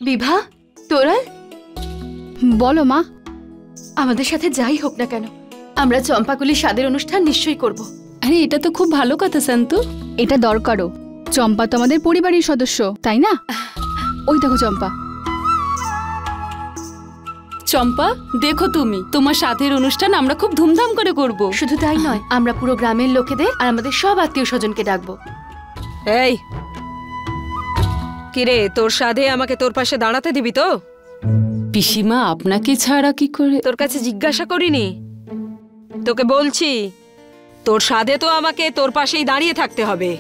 বিভা, তোরাল, বলো মা। আমাদের সাথে যাই হোক না কেন আমরা চম্পাকুলির স্বাদের অনুষ্ঠান নিশ্চয়ই করব। আরে এটা তো খুব ভালো কথা সন্তু, এটা দরকারও। চম্পা তো আমাদের পরিবারের সদস্য, তাই না? ওই দেখো চম্পা। চম্পা, দেখো তুমি, তোমার স্বাদের অনুষ্ঠান আমরা খুব ধুমধাম করে করব। শুধু তাই নয়, আমরা পুরো গ্রামের লোকেদের আর আমাদের সব আত্মীয় স্বজনকে ডাকবো। এই কিরে, তোর সাধে আমাকে তোর পাশে দাঁড়াতে দিবি তো? পিসিমা আপনাকে ছাড়া কি করে? তোর কাছে জিজ্ঞাসা করিনি, তোকে বলছি তোর সাধে তো আমাকে তোর পাশেই দাঁড়িয়ে থাকতে হবে।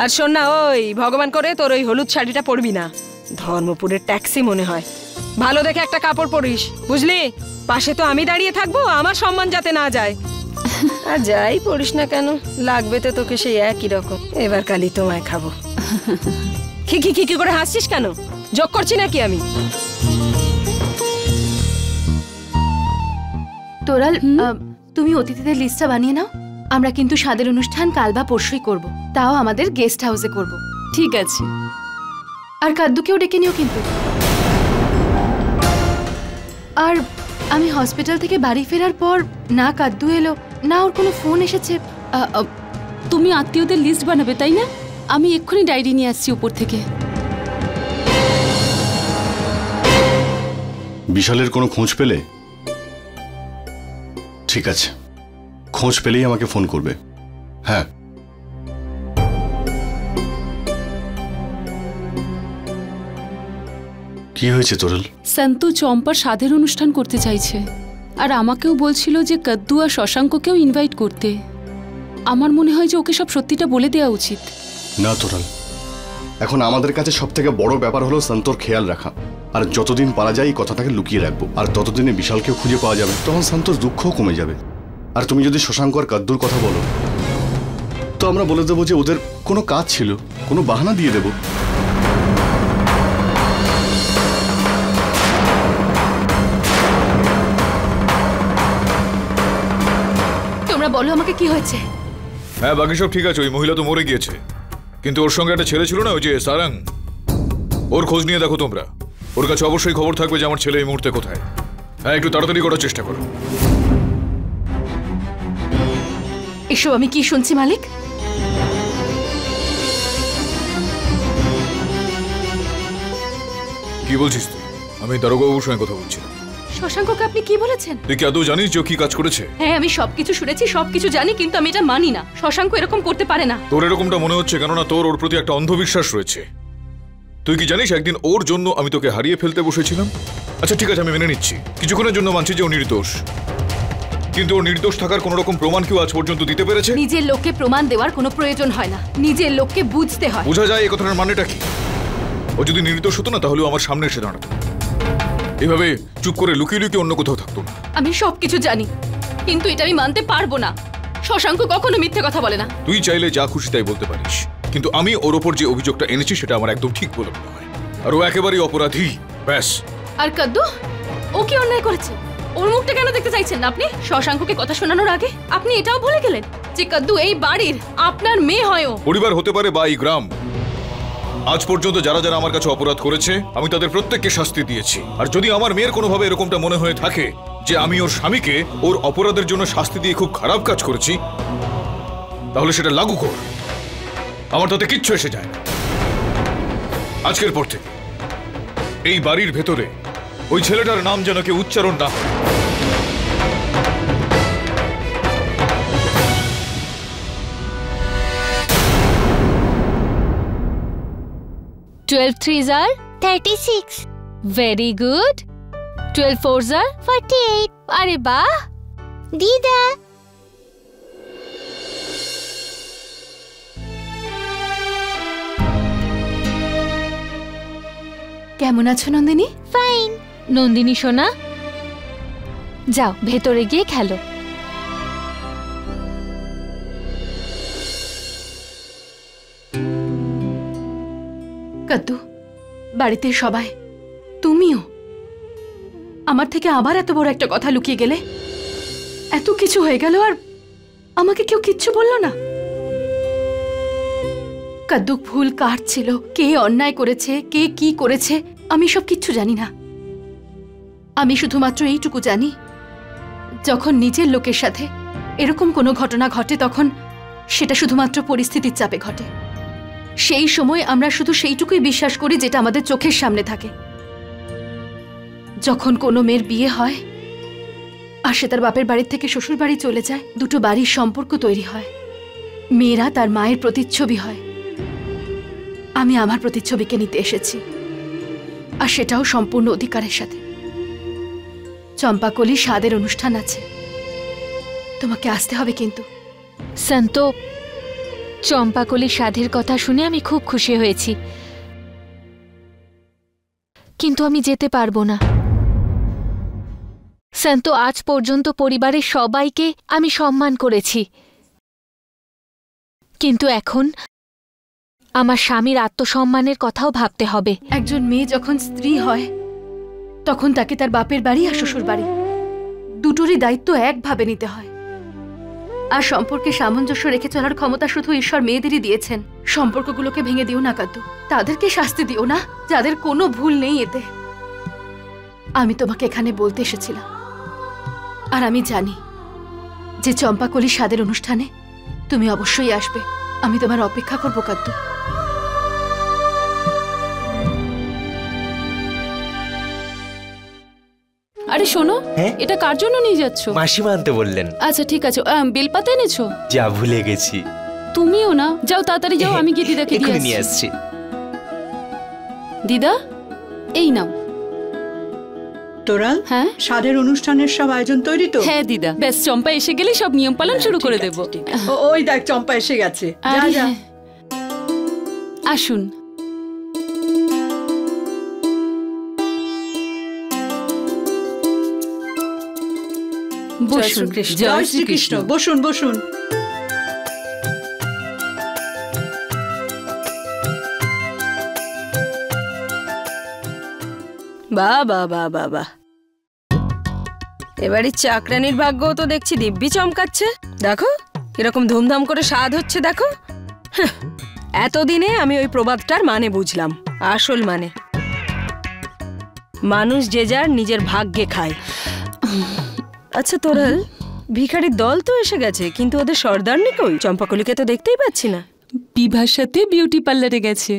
আর শোন না, ওই ভগবান করে তোর ওই হলুদ শাড়িটা পরবি না, ধর্মপুরের ট্যাক্সি মনে হয়। ভালো দেখে একটা কাপড় পরিস, বুঝলি? পাশে তো আমি দাঁড়িয়ে থাকবো, আমার সম্মান যাতে না যায়। আর যাই পড়িস না কেন, লাগবে তো তোকে সেই একই রকম। এবার কালি তোমায় খাবো। খিকি খিকি করে হাসছিস কেন? যোগ করছি নাকি আমি? তোরাল, তুমি অতিথিদের লিস্টটা বানিয়ে নাও। আমরা কিন্তু স্বাদের অনুষ্ঠান কাল বা পরশুই করব, তাও আমাদের গেস্ট হাউসে করব। ঠিক আছে। আর কাদ্দুকেও ডেকে নিও কিন্তু। আর আমি হসপিটাল থেকে বাড়ি ফেরার পর না কাদ্দু এলো, না ওর কোনো ফোন এসেছে। তুমি আত্মীয়দের লিস্ট বানাবে তাই না? আমি এক্ষুনি ডায়েরি নিয়ে আসছি উপর থেকে। বিশালের কোনো খোঁজ পেলে? ঠিক আছে, খোঁজ পেলেই আমাকে ফোন করবে। হ্যাঁ। কি হয়েছে তোরাল? সন্তু চম্পার স্বাদের অনুষ্ঠান করতে চাইছে, আর আমাকেও বলছিল যে কদ্দু আর শশাঙ্ককেও ইনভাইট করতে। আমার মনে হয় যে ওকে সব সত্যিটা বলে দেওয়া উচিত। না তোরাল, এখন আমাদের কাছে সব থেকে বড় ব্যাপার হলো সন্তোর খেয়াল রাখা। আর যতদিন পারা যায় এই কথাটাকে লুকিয়ে রাখবো, আর ততদিনে বিশালকেও খুঁজে পাওয়া যাবে, তখন সন্তোর দুঃখও কমে যাবে। আর তুমি যদি শশাঙ্ক আর কদ্দুর কথা বলো, তো আমরা বলে দেবো যে ওদের কোনো কাজ ছিল, কোনো বাহানা দিয়ে দেবো। তোমরা বলো আমাকে কি হয়েছে? হ্যাঁ, বাকি সব ঠিক আছে। ওই মহিলা তো মরে গিয়েছে, কিন্তু ওর সঙ্গে একটা ছেলে ছিল না, ওই যে সারাং, ওর খোঁজ নিয়ে দেখো তোমরা। ওর কাছে অবশ্যই খবর থাকবে যে আমার ছেলে এই মুহূর্তে কোথায়। হ্যাঁ, একটু তাড়াতাড়ি করার চেষ্টা করো। এসব আমি কি শুনছি মালিক? কি বলছিস তুই? আমি দারোগাবুর সঙ্গে কথা বলছিলাম। শশাঙ্ককে আপনি কি বলেছেন? তুই কি আদৌ জানিস যে ও কি কাজ করেছে? হ্যাঁ, আমি সবকিছু শুনেছি, সবকিছু জানি, কিন্তু আমি এটা মানি না। শশাঙ্ক এরকম করতে পারে না। তোর এরকমটা মনে হচ্ছে কেননা তোর ওর প্রতি একটা অন্ধবিশ্বাস রয়েছে। তুই কি জানিস একদিন ওর জন্য আমি তোকে হারিয়ে ফেলতে বসেছিলাম? আচ্ছা ঠিক আছে, আমি মেনে নিচ্ছি, কিছুক্ষণের জন্য মানছি যে ও নির্দোষ, কিন্তু ওর নির্দোষ থাকার কোনো রকম প্রমাণ কেউ আজ পর্যন্ত দিতে পেরেছে? নিজের লোককে প্রমাণ দেওয়ার কোনো প্রয়োজন হয় না, নিজের লোককে বুঝতে হয়। বোঝা যায় এই কথাটার মানেটা কি? ও যদি নির্দোষ হতো না, তাহলে আমার সামনে এসে দাঁড়াতো, এভাবে চুপ করে লুকিয়ে লুকিয়ে অন্য কোথাও থাকতো না। আমি সবকিছু জানি, কিন্তু এটা আমি মানতে পারবো না। শশাঙ্ক কখনো মিথ্যে কথা বলে না। তুই চাইলে যা খুশি তাই বলতে পারিস, কিন্তু আমি ওর ওপর যে অভিযোগটা এনেছি সেটা আমার একদম ঠিক বলে মনে হয়। আর ও একেবারেই অপরাধী, ব্যাস। আর কদ্দু, ও কি অন্যায় করেছে? ওর মুখটা কেন দেখতে চাইছেন না আপনি? শশাঙ্ককে কথা শোনানোর আগে আপনি এটাও ভুলে গেলেন যে কদ্দু এই বাড়ির আপনার মেয়ে হয়। পরিবার হতে পারে বা এই গ্রাম, আজ পর্যন্ত যারা যারা আমার কাছে অপরাধ করেছে আমি তাদের প্রত্যেককে শাস্তি দিয়েছি। আর যদি আমার মেয়ের কোনোভাবে এরকমটা মনে হয়ে থাকে যে আমি ওর স্বামীকে ওর অপরাধের জন্য শাস্তি দিয়ে খুব খারাপ কাজ করেছি, তাহলে সেটা লাগু কর, আমার তাতে কিচ্ছু এসে যায় না। আজকের পর থেকে এই বাড়ির ভেতরে ওই ছেলেটার নাম যেন কেউ উচ্চারণ না হয়। Twelve threes are 36. very good. 12 fours are 48. अरे वाह। Dida. কেমন আছো নন্দিনী? Fine. নন্দিনী সোনা, যাও ভেতরে গিয়ে খেলো। কদ্দু, বাড়িতে সবাই, তুমিও আমার থেকে আবার এত বড় একটা কথা লুকিয়ে গেলে। এত কিছু হয়ে গেল আর আমাকে কেউ কিচ্ছু বললো না। কদ্দুক ফুল কার ছিল, কে অন্যায় করেছে, কে কি করেছে, আমি সব কিচ্ছু জানি না। আমি শুধুমাত্র এইটুকু জানি, যখন নিজের লোকের সাথে এরকম কোনো ঘটনা ঘটে তখন সেটা শুধুমাত্র পরিস্থিতির চাপে ঘটে। সেই সময় আমরা শুধু সেইটুকুই বিশ্বাস করি যেটা আমাদের চোখের সামনে থাকে। যখন কোনো মেয়ের বিয়ে হয় আর সে তার বাপের বাড়ির থেকে শ্বশুর বাড়ি চলে যায়, দুটো বাড়ির সম্পর্ক তৈরি হয়, মেয়েরা তার মায়ের প্রতিচ্ছবি হয়। আমি আমার প্রতিচ্ছবিকে নিতে এসেছি, আর সেটাও সম্পূর্ণ অধিকারের সাথে। চম্পাকলি স্বাদের অনুষ্ঠান আছে, তোমাকে আসতে হবে কিন্তু। সন্ত, চম্পাকলি সাধের কথা শুনে আমি খুব খুশি হয়েছি, কিন্তু আমি যেতে পারবো না। সন্ত, আজ পর্যন্ত পরিবারের সবাইকে আমি সম্মান করেছি, কিন্তু এখন আমার স্বামীর আত্মসম্মানের কথাও ভাবতে হবে। একজন মেয়ে যখন স্ত্রী হয় তখন তাকে তার বাপের বাড়ি আর শ্বশুর বাড়ি দুটোরই দায়িত্ব একভাবে নিতে হয়। আর সম্পর্কে সামঞ্জস্য রেখে চলার ক্ষমতা শুধু ঈশ্বর মেয়েদেরই দিয়েছেন। সম্পর্কগুলোকে ভেঙে দিও না কাদ্দু, তাদেরকে শাস্তি দিও না যাদের কোনো ভুল নেই এতে। আমি তোমাকে এখানে বলতে এসেছিলাম, আর আমি জানি যে চম্পাকলি স্বাদের অনুষ্ঠানে তুমি অবশ্যই আসবে। আমি তোমার অপেক্ষা করবো কাদ্দু। আরে শোনো, হ্যাঁ? এটা কার জন্য নিয়ে যাচ্ছ? মাসিমা আনতে বললেন। আচ্ছা ঠিক আছে, বেলপাতা এনেছো? যা ভুলে গেছি। তুমিও না, যাও তাড়াতাড়ি যাও, আমি গিয়ে দিদাকে এক্ষুনি দিয়ে নিয়ে আসছি। আসছি। দিদা, এই নাও। তোরাল, হ্যাঁ স্বাদের অনুষ্ঠানের সব আয়োজন তৈরি তো? হ্যাঁ দিদা, ব্যাস চম্পা এসে গেলে সব নিয়ম পালন শুরু করে দেবো। ওই দেখ চম্পা এসে গেছে। যা আরে যা। হ্যাঁ। আসুন। বসুন। জয় শ্রীকৃষ্ণ। বসুন বসুন। বাহ বাহ বাহ বাহ বাহ, এবারই চাকরানির ভাগ্যও তো দেখছি দিব্যি চমকাচ্ছে। দেখো কিরকম ধুমধাম করে স্বাদ হচ্ছে, দেখো। হাহ, এতদিনে আমি ওই প্রবাদটার মানে বুঝলাম, আসল মানে। মানুষ যে যার নিজের ভাগ্যে খায়। আচ্ছা তোরাল, ভিখারির দল তো এসে গেছে, কিন্তু ওদের সর্দারনি কই? চম্পাকলিকে তো দেখতেই পাচ্ছি না। বিভার সাথে বিউটি পার্লারে গেছে।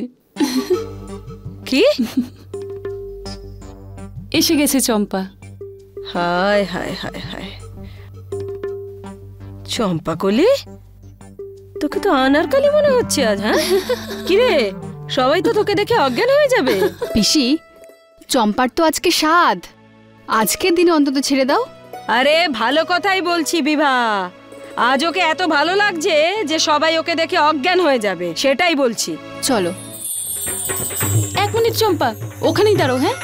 কি? এসে গেছে চম্পা। হায় হায় হায় হায়, চম্পাকলি তোকে তো আনারকলি মনে হচ্ছে আজ। হ্যাঁ কিরে, সবাই তো তোকে দেখে অজ্ঞান হয়ে যাবে। পিসি, চম্পার তো আজকে স্বাদ, আজকের দিনে অন্তত ছেড়ে দাও। আরে ভালো কথাই বলছি বিভা, আজ ওকে এত ভালো লাগছে যে সবাই ওকে দেখে অজ্ঞান হয়ে যাবে, সেটাই বলছি। চলো। 1 মিনিট চম্পা, ওখানেই দাঁড়ো। হ্যাঁ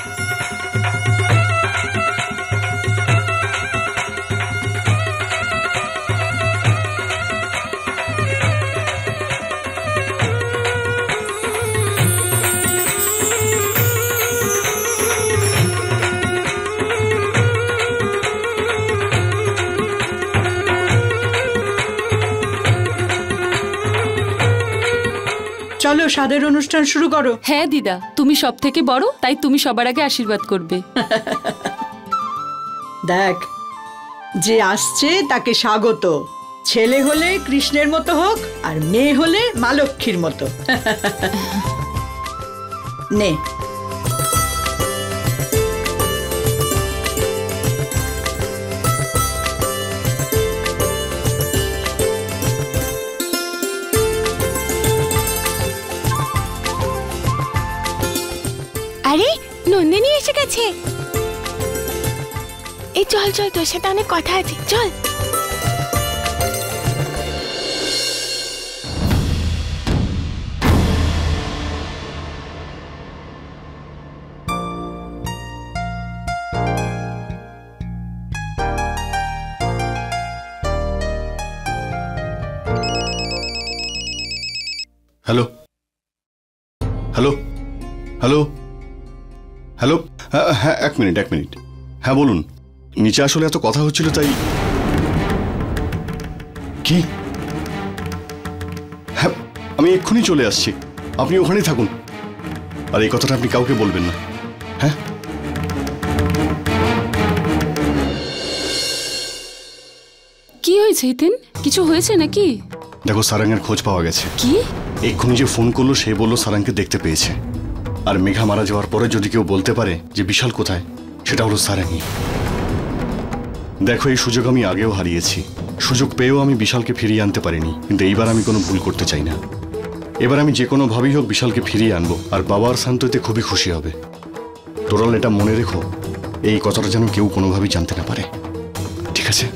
চলো স্বাদের অনুষ্ঠান শুরু করো। হ্যাঁ দিদা, তুমি সব থেকে বড়, তাই তুমি সবার আগে আশীর্বাদ করবে। দেখ, যে আসছে তাকে স্বাগত। ছেলে হলে কৃষ্ণের মতো হোক, আর মেয়ে হলে মা লক্ষ্মীর মতো। নে। আরে নন্দিনী এসে গেছে। এই চল চল, তোর সাথে অনেক কথা আছে, চল। হ্যালো হ্যালো হ্যালো হ্যালো, হ্যাঁ 1 মিনিট 1 মিনিট। হ্যাঁ বলুন, নিচে আসলে এত কথা হচ্ছিল তাই। কি? হ্যাঁ আমি এক্ষুনি চলে আসছি, আপনি ওখানেই থাকুন। আর এই কথাটা আপনি কাউকে বলবেন না, হ্যাঁ? কি হয়েছে হিতেন? কিছু হয়েছে নাকি? দেখো, সারাঙ্গের খোঁজ পাওয়া গেছে। কি? এক্ষুনি যে ফোন করলো সে বললো সারাঙ্গকে দেখতে পেয়েছে। আর মেঘা মারা যাওয়ার পরে যদি কেউ বলতে পারে যে বিশাল কোথায়, সেটা হলো সারাঙ্গি। দেখো, এই সুযোগ আমি আগেও হারিয়েছি, সুযোগ পেয়েও আমি বিশালকে ফিরিয়ে আনতে পারিনি, কিন্তু এইবার আমি কোনো ভুল করতে চাই না। এবার আমি যে কোনোভাবেই হোক বিশালকে ফিরিয়ে আনবো, আর বাবা আর শান্ত এতে খুবই খুশি হবে। তোরাল, এটা মনে রেখো, এই কথাটা যেন কেউ কোনোভাবেই জানতে না পারে, ঠিক আছে?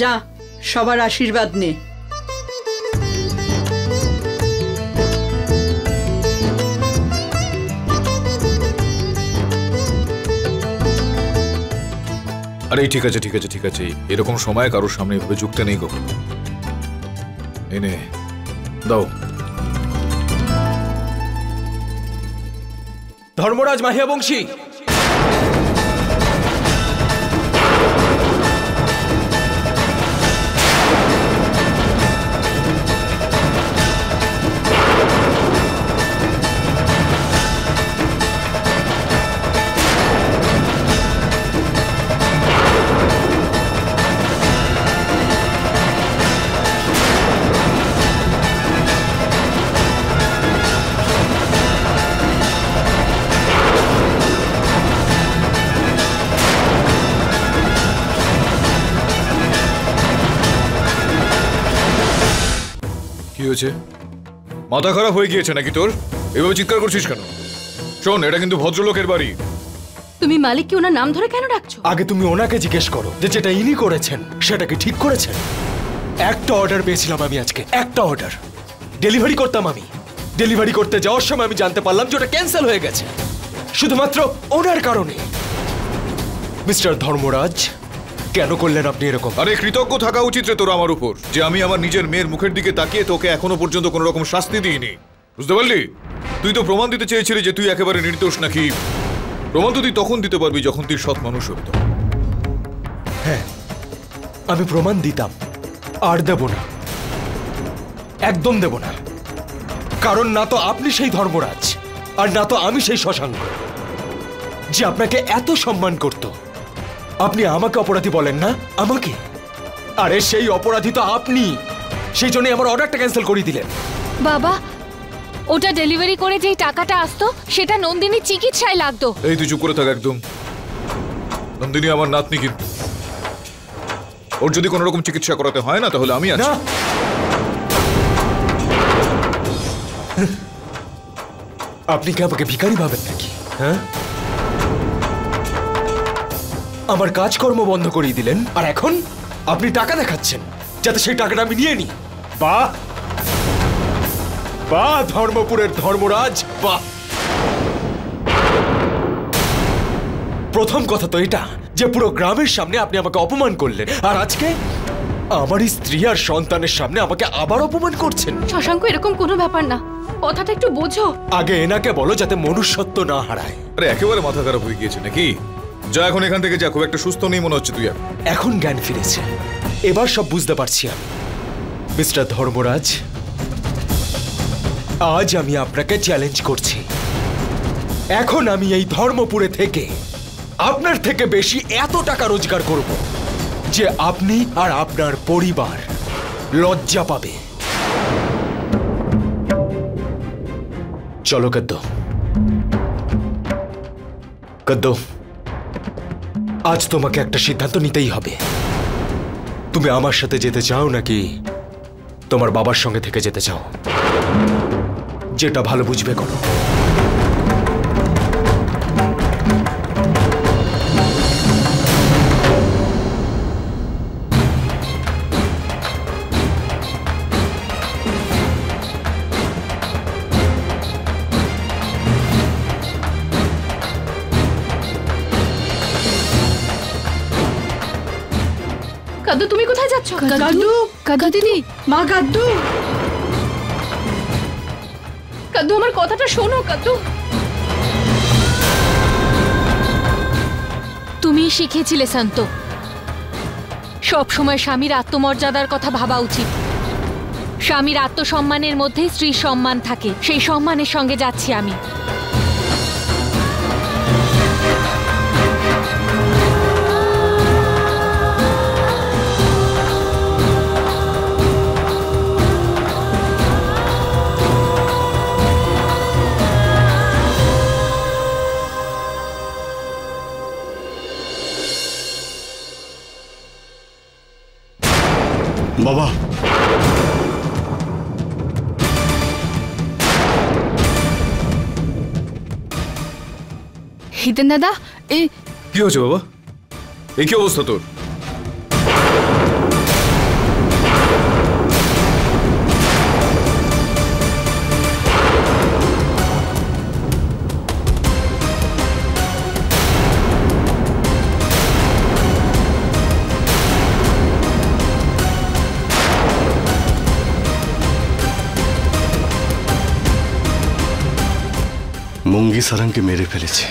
যা, সবার আশীর্বাদ নে। আরে ঠিক আছে ঠিক আছে ঠিক আছে, এরকম সময় কারোর সামনে এভাবে ঝুঁকতে নেই গো। এনে দাও। ধর্মরাজ মাহিয়া বংশী, কি হয়েছে? মাথা খারাপ হয়ে গিয়েছে নাকি তোর? এভাবে চিৎকার করছিস কেন? শোন, এটা কিন্তু ভদ্রলোকের বাড়ি। তুমি মালিককে ওনার নাম ধরে কেন ডাকছো? আগে তুমি ওনাকে জিজ্ঞেস করো যে যেটা ইনি করেছেন সেটা কি ঠিক করেছেন। একটা অর্ডার পেয়েছিলাম আমি আজকে, একটা অর্ডার ডেলিভারি করতাম আমি। ডেলিভারি করতে যাওয়ার সময় আমি জানতে পারলাম যে ওটা ক্যান্সেল হয়ে গেছে, শুধুমাত্র ওনার কারণে। মিস্টার ধর্মরাজ, কেন করলেন আপনি এরকম? আরে কৃতজ্ঞ থাকা উচিত রে তোর আমার উপর, যে আমি আমার নিজের মেয়ের মুখের দিকে তাকিয়ে তোকে এখনো পর্যন্ত কোনো রকম শাস্তি দিইনি, বুঝতে পারলি? তুই তো প্রমাণ দিতে চেয়েছিলি যে তুই একেবারে নির্দোষ নাকি। প্রমাণ তো তুই তখন দিতে পারবি যখন তুই সৎ মানুষ হবি। তো হ্যাঁ, আমি প্রমাণ দিতাম, আর দেব না, একদম দেব না। কারণ না তো আপনি সেই ধর্মরাজ, আর না তো আমি সেই শশাঙ্ক যে আপনাকে এত সম্মান করত। আপনি আমাকে অপরাধী বলেন না, আমাকে? আরে সেই অপরাধী তো আপনি, সেই জন্যই আমার অর্ডারটা ক্যান্সেল করে দিলেন। বাবা, ওটা ডেলিভারি করে যেই টাকাটা আসতো সেটা নন্দিনীর চিকিৎসায় লাগতো। এই তুই চুপ করে থাক একদম। নন্দিনী আমার নাতনি, কিন্তু ওর যদি কোনো রকম চিকিৎসা করাতে হয় না তাহলে আমি আছি। আপনি কি আমাকে ভিখারি ভাবেন নাকি? হ্যাঁ, আমার কাজকর্ম বন্ধ করিয়ে দিলেন, আর এখন আপনি টাকা দেখাচ্ছেন যাতে সেই টাকাটা আমি নিয়ে নিই। বাহ বাহ, ধর্মপুরের ধর্মরাজ, বাহ। প্রথম কথা তো এটা যে পুরো গ্রামের সামনে আপনি আমাকে অপমান করলেন, আর আজকে আমার স্ত্রী আর সন্তানের সামনে আমাকে আবার অপমান করছেন। শশাঙ্ক, এরকম কোনো ব্যাপার না, কথাটা একটু বোঝো। আগে এনাকে বলো যাতে মনুষ্যত্ব না হারায়। আরে একেবারে মাথা খারাপ হয়ে গিয়েছে নাকি? যা এখন এখান থেকে যা, খুব একটা সুস্থ নেই মনে হচ্ছে তুই। এখন জ্ঞান ফিরেছে, এবার সব বুঝতে পারছি আমি। মিস্টার ধর্মরাজ, আজ আমি আপনাকে চ্যালেঞ্জ করছি। এখন আমি এই ধর্মপুরে থেকে আপনার থেকে বেশি এত টাকা রোজগার করব যে আপনি আর আপনার পরিবার লজ্জা পাবে। চলো কদ্দু, কদ্দু, আজ তোমাকে একটা সিদ্ধান্ত নিতেই হবে। তুমি আমার সাথে যেতে চাও নাকি তোমার বাবার সঙ্গে থেকে যেতে চাও? যেটা ভালো বুঝবে করো। কাদ্দু, তুমি কোথায় যাচ্ছ? কাদ্দু, কাদ্দু দিদি, মা কাদ্দু। কাদ্দু, আমার কথাটা শোনো কাদ্দু। তুমিই শিখিয়েছিলে শান্ত। সব সময় স্বামীর আত্মমর্যাদার কথা ভাবা উচিত। স্বামীর আত্মসম্মানের মধ্যে স্ত্রীর সম্মান থাকে, সেই সম্মানের সঙ্গে যাচ্ছি আমি। বাবা, হিতেন দাদা, কি হয়েছে বাবা? এই কি অবস্থা তোর? মঙ্গি সারাংকে মেরে ফেলেছে।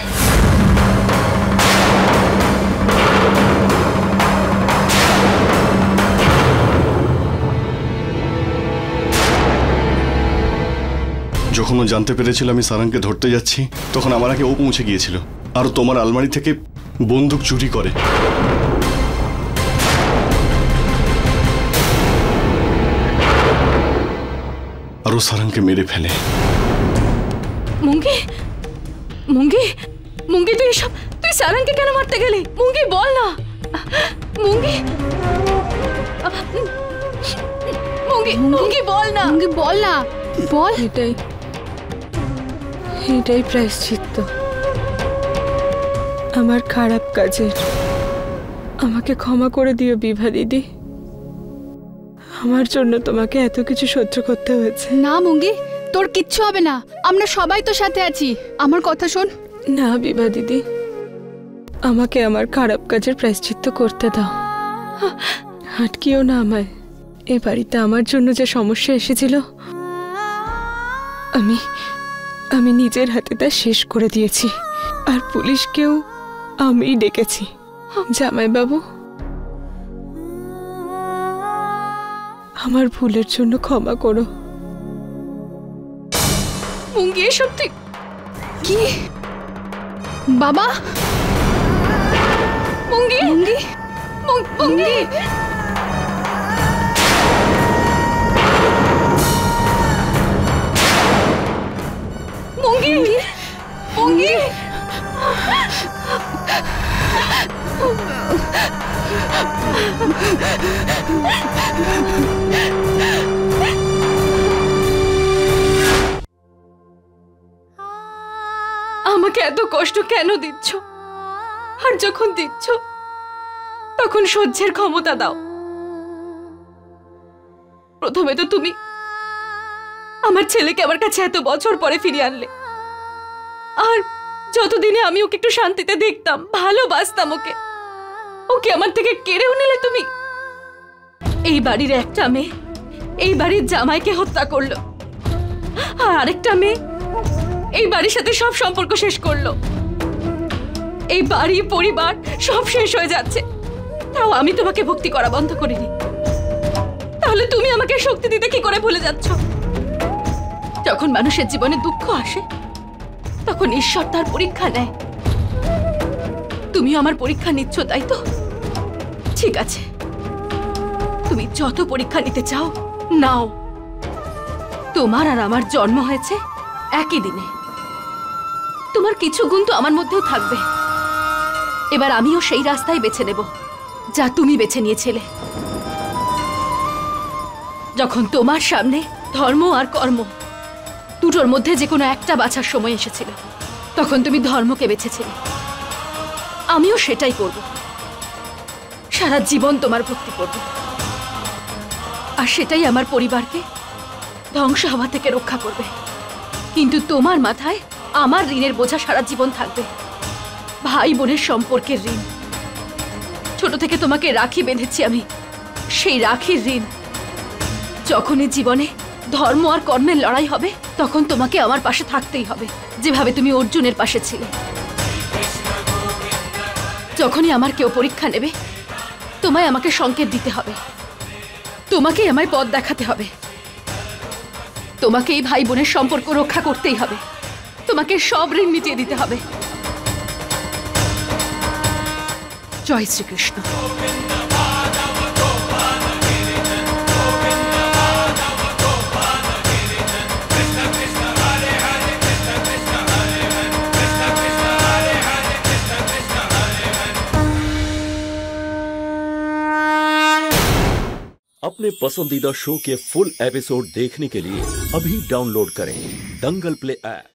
যখন ও জানতে পেরেছিল আমি সারাংকে ধরতে যাচ্ছি, তখন আমার আগে ও পৌঁছে গিয়েছিল আর তোমার আলমারি থেকে বন্দুক চুরি করে। আর ও সারাংকে মেরে ফেলে। মুঙ্গি, মুঙ্গি, মুঙ্গি, তুই সারাংকে কেন মারতে গেলি? মুঙ্গি বল না। মুঙ্গি, মুঙ্গি, মুঙ্গি বল না। মুঙ্গি বল না, বল। এটাই প্রায়শ্চিত্ত আমার খারাপ কাজের। আমাকে ক্ষমা করে দিও বিভা দিদি, আমার জন্য তোমাকে এত কিছু সহ্য করতে হয়েছে। না মুঙ্গি, তোর কিচ্ছু হবে না, আমরা সবাই তো সাথে আছি। আমার কথা শোন। না বিভা দিদি, আমাকে আমার খারাপ কাজের প্রায়শ্চিত্ত করতে দাও। আটকিও না আমায়। এই বাড়িতে আমার জন্য যে সমস্যা এসেছিল, আমি নিজের হাতে তা শেষ করে দিয়েছি। আর পুলিশকেও আমিই ডেকেছি। জামাইবাবু, আমার ভুলের জন্য ক্ষমা করো। মুঙ্গি, এসব তুই কি? বাবা, মুঙ্গি, মুঙ্গি, মুঙ্গি, মুঙ্গি, মুঙ্গি, আমাকে এত কষ্ট কেন দিচ্ছ? আর যখন দিচ্ছ তখন সহ্যের ক্ষমতা দাও। প্রথমে তো তুমি আমার ছেলেকে আমার কাছে এত বছর পরে ফিরিয়ে আনলে, আর যতদিনে আমি ওকে একটু শান্তিতে দেখতাম, ভালোবাসতাম ওকে, ওকে আমার থেকে কেড়েও নিলে তুমি। এই বাড়ির একটা মেয়ে এই বাড়ির জামাইকে হত্যা করলো, আর আরেকটা মেয়ে এই বাড়ির সাথে সব সম্পর্ক শেষ করলো। এই বাড়ি, পরিবার সব শেষ হয়ে যাচ্ছে, তাও আমি তোমাকে ভক্তি করা বন্ধ করিনি। তাহলে তুমি আমাকে শক্তি দিতে কি করে ভুলে যাচ্ছ? যখন মানুষের জীবনে দুঃখ আসে তখন ঈশ্বর তার পরীক্ষা নেয়। তুমিও আমার পরীক্ষা নিচ্ছ, তাই তো? ঠিক আছে, তুমি যত পরীক্ষা নিতে চাও নাও। তোমার আর আমার জন্ম হয়েছে একই দিনে, তোমার কিছু গুণ তো আমার মধ্যেও থাকবে। এবার আমিও সেই রাস্তায় বেছে নেব যা তুমি বেছে নিয়েছিলে। যখন তোমার সামনে ধর্ম আর কর্ম দুটোর মধ্যে যে কোনো একটা বাছার সময় এসেছিল, তখন তুমি ধর্মকে বেছেছিলে। আমিও সেটাই করব, সারা জীবন তোমার ভক্তি করব, আর সেটাই আমার পরিবারকে ধ্বংস হওয়া থেকে রক্ষা করবে। কিন্তু তোমার মাথায় আমার ঋণের বোঝা সারা জীবন থাকবে, ভাই বোনের সম্পর্কের ঋণ। ছোট থেকে তোমাকে রাখি বেঁধেছি আমি, সেই রাখির ঋণ। যখনই জীবনে ধর্ম আর কর্মের লড়াই হবে, তখন তোমাকে আমার পাশে থাকতেই হবে, যেভাবে তুমি অর্জুনের পাশে ছিলে। যখনই আমার কেউ পরীক্ষা নেবে তোমায় আমাকে সংকেত দিতে হবে, তোমাকেই আমায় পথ দেখাতে হবে, তোমাকে এই ভাই বোনের সম্পর্ক রক্ষা করতেই হবে, তোমাকে সব ঋণ মিটিয়ে দিতে হবে। জয় শ্রীকৃষ্ণ। अपने पसंदीदा शो के फुल एपिसोड देखने के लिए अभी डाउनलोड करें दंगल प्ले ऐप।